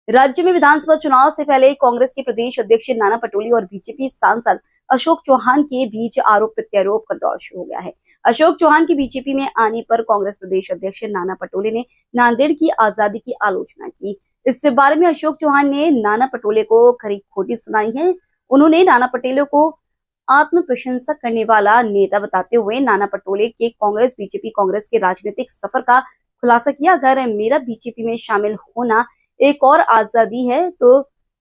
राज्य में विधानसभा चुनाव से पहले कांग्रेस के प्रदेश अध्यक्ष नाना पटोले और बीजेपी सांसद अशोक चौहान के बीच आरोप प्रत्यारोप का दौर शुरू हो गया है। अशोक चौहान के बीजेपी में आने पर कांग्रेस प्रदेश अध्यक्ष नाना पटोले ने नांदेड़ की आजादी की आलोचना की। इस बारे में अशोक चौहान ने नाना पटोले को खरी खोटी सुनाई है। उन्होंने नाना पटोले को आत्म प्रशंसा करने वाला नेता बताते हुए नाना पटोले के कांग्रेस बीजेपी कांग्रेस के राजनीतिक सफर का खुलासा किया। अगर मेरा बीजेपी में शामिल होना एक और आजादी है तो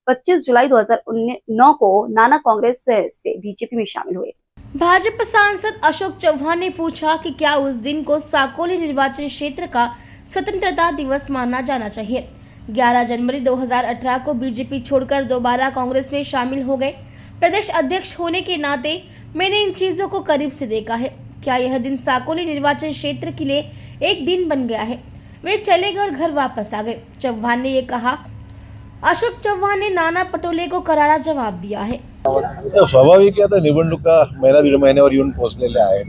25 जुलाई 2009 को नाना कांग्रेस से बीजेपी में शामिल हुए। भाजपा सांसद अशोक चौहान ने पूछा कि क्या उस दिन को साकोली निर्वाचन क्षेत्र का स्वतंत्रता दिवस माना जाना चाहिए। 11 जनवरी 2018 को बीजेपी छोड़कर दोबारा कांग्रेस में शामिल हो गए। प्रदेश अध्यक्ष होने के नाते मैंने इन चीजों को करीब से देखा है। क्या यह दिन साकोली निर्वाचन क्षेत्र के लिए एक दिन बन गया है? वे चले गए और घर वापस आ गए। चौहान ने ये कहा। अशोक चौहान ने नाना पटोले को करारा जवाब दिया है। स्वाभाविक आहे, आता निवडणुका महिना दीड महिन्यावर येऊन पोहोचलेल्या आहेत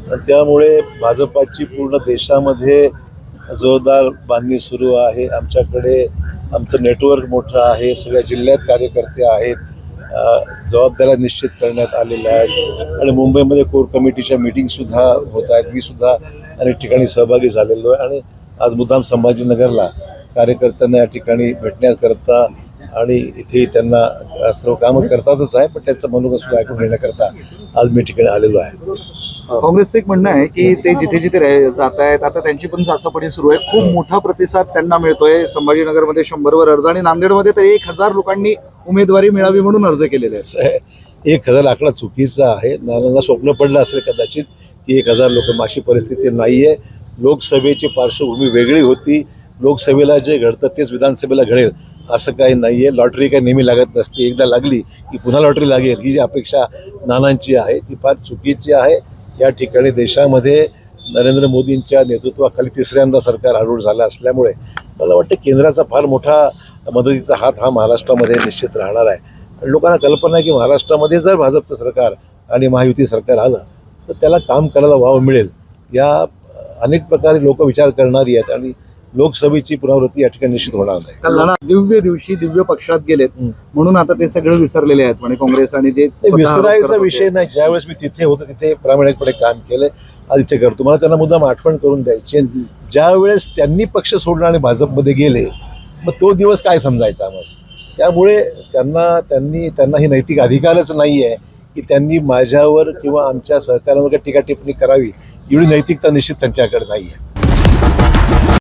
आणि त्यामुळे भाजपाची पूर्ण देशामध्ये जोरदार बांधणी सुरू आहे। आमच्याकडे आमचं नेटवर्क मोठं आहे, सगळ्या जिल्ह्यात कार्यकर्ते आहेत, जबाबदाऱ्या निश्चित करण्यात आलेल्या आहेत आणि मुंबईमध्ये कोर कमिटीच्या मीटिंग सुद्धा होत आहेत। मी सुद्धा अनेक ठिकाणी सहभागी झालेलो आहे आणि आज मुद्दाम संभाजीनगरला कार्यकर्त्यांना या ठिकाणी भेटण्याकरता आणि इथे त्यांना सर्व कामं करतातच आहे, पण त्याचं मनोगत सुद्धा ऐकून घेण्याकरता आज मी ठिकाणी आलेलो आहे। काँग्रेसचं एक म्हणणं आहे की ते जिथे जिथे जात आहेत आता त्यांची पण चाचपणी सुरू आहे। खूप मोठा प्रतिसाद त्यांना मिळतोय। संभाजीनगरमध्ये 100वर अर्ज आणि नांदेडमध्ये तर 1000 लोकांनी उमेदवारी मिळावी म्हणून अर्ज केलेले आहेत। 1000 आकडा चुकीचा आहे। नानांना स्वप्न पडलं असेल कदाचित की 1000 लोक, अशी परिस्थिती नाहीये। लोकसभेची पार्श्वभूमी वेगळी होती। लोकसभेला जे घडतं तेच विधानसभेला घडेल असं काही नाहीये। लॉटरी काही नेहमी लागत नसते, एकदा लागली की पुन्हा लॉटरी लागेल ही जी अपेक्षा नानांची आहे ती फार चुकीची आहे। या ठिकाणी देशामध्ये नरेंद्र मोदींच्या नेतृत्वाखाली तिसऱ्यांदा सरकार आरूढ झालं असल्यामुळे मला वाटतं केंद्राचा फार मोठा मदतीचा हात हा महाराष्ट्रामध्ये निश्चित राहणार आहे। लोकांना कल्पना आहे की महाराष्ट्रामध्ये जर भाजपचं सरकार आणि महायुती सरकार आलं तर त्याला काम करायला वाव मिळेल। या अनेक प्रकारे लोक विचार करणारी आहेत आणि लोकसभेची पुनरावृत्ती या ठिकाणी निश्चित होणार नाही। काल नाना दिव्य दिवशी दिव्य पक्षात गेलेत म्हणून आता ते सगळं विसरलेले आहेत म्हणजे काँग्रेस आणि जे विसरायचा विषय नाही। ज्यावेळेस मी तिथे होतो तिथे प्रामाणिकपणे काम केलं, आज इथे करतो। मला त्यांना मुद्दाम आठवण करून द्यायची। ज्यावेळेस त्यांनी पक्ष सोडला आणि भाजपमध्ये गेले मग तो दिवस काय समजायचा आम्हाला। त्यामुळे त्यांना ही नैतिक अधिकारच नाही आहे की त्यांनी माझ्यावर किंवा आमच्या सहकार्यांवर टीका टिप्पणी करावी, एवढी नैतिकता निश्चित त्यांच्याकडे नाही आहे।